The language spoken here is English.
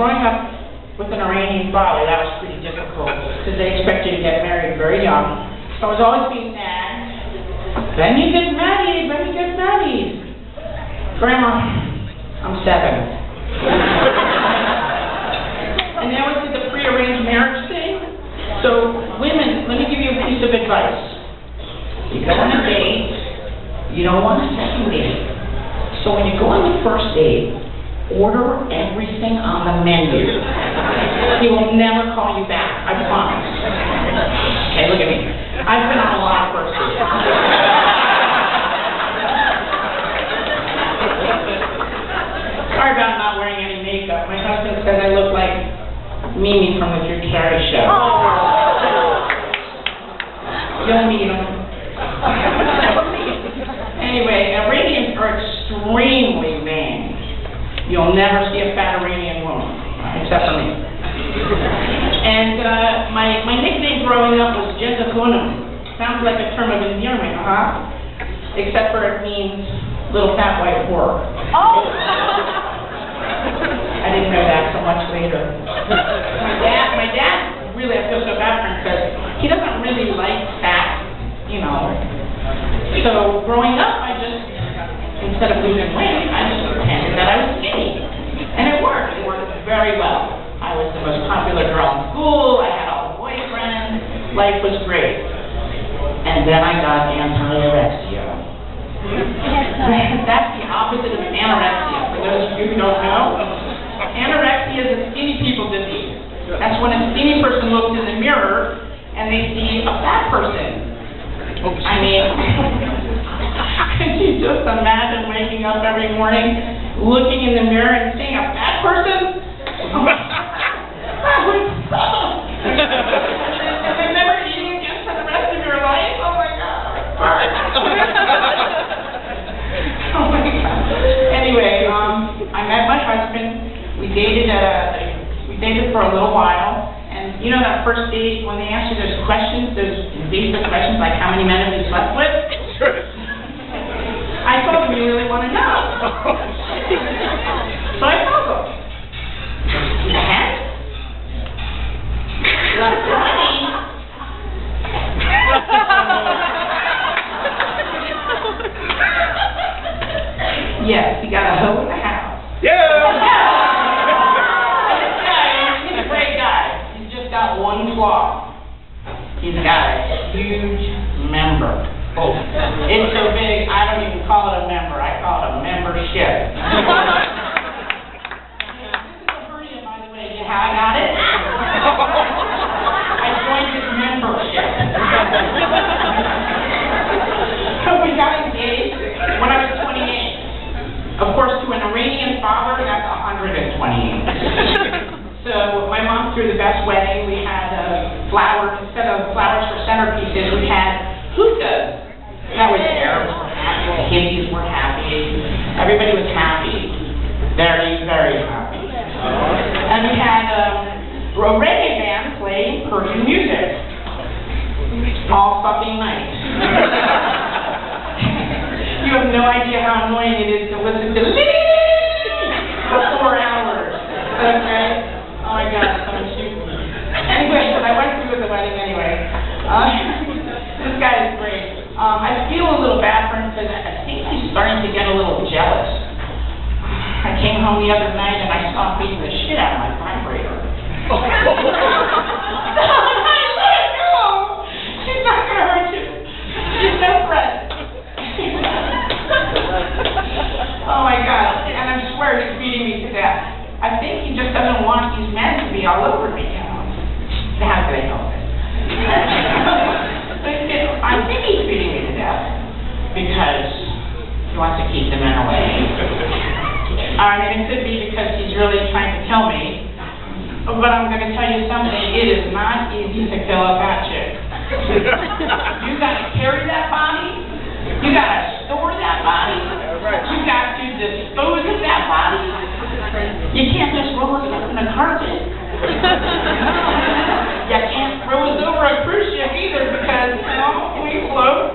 growing up with an Iranian father, that was pretty difficult, because they expect you to get married very young. So I was always being nagged. When you get married, when you get married. Grandma, I'm 7. And then we did the pre-arranged marriage thing. So women, let me give you a piece of advice. You go on a date, you don't want a second date. So when you go on the first date, order everything on the menu. He will never call you back, I promise. Okay, look at me. I've been on a lot of first dates. Sorry about not wearing any makeup. My husband says I look like Mimi from the Drew Carey show. You'll meet him. Anyway, Iranians are extremely vain. You'll never see a fat Iranian woman, except for me. And my nickname growing up was Jenzakunum. Sounds like a term of endearment, except for it means little fat white whore. I didn't know that so much later. My dad really, I feel so bad for him because he doesn't really like fat, you know. So growing up, I just, instead of losing weight, I just pretended that I was skinny. And it worked. It worked very well. I was the most popular girl in school. I had all the boyfriends. Life was great. And then I got anti-anorexia. That's the opposite of anorexia. For those of you who don't know, anorexia is a skinny people disease. That's when a skinny person looks in the mirror and they see a fat person. I mean, can you just imagine waking up every morning, looking in the mirror and seeing a fat person? That would suck. And then never eating again for the rest of your life? Oh my God. Oh my God. Anyway, I met my husband. We dated for a little while. And you know that first date when they ask you those questions, those basic questions like how many men have you slept with? Sure. I told him you really want to know. So I told him. And? Yes, he got a hoe in the house. Yeah! Got one flaw. He's got a huge member. Oh, it's so big, I don't even call it a member, I call it a membership. This is a version, by the way. You how I got it? I joined his membership. So we got engaged when I was 28. Of course, to an Iranian father, that's 128. So my mom threw the best wedding. We had flowers, instead of flowers for centerpieces, we had hookahs. That was Arabs were happy, the hippies were happy, everybody was happy, very, very happy. And we had a reggae band playing Persian music all fucking night. You have no idea how annoying it is to listen to for 4 hours. Okay. Oh my God, someone shoot me. Anyway, I went through with the wedding anyway. This guy is great. I feel a little bad for him because I think he's starting to get a little jealous. I came home the other night and I saw him beating the shit out of my vibrator. No, let it go! She's not going to hurt you. She's no threat. Oh my God, and I swear he's beating me to death. I think he just doesn't want these men to be all over me, you know. How could I help it? I think he's beating me to death because he wants to keep the men away. I mean, it could be because he's really trying to kill me. But I'm going to tell you something. It is not easy to kill a fat chick. You got to carry that body. You got to store that body. You got to dispose of that body. You can't just roll us up in a carpet. You can't throw us over a cruise ship either because, you know, we float.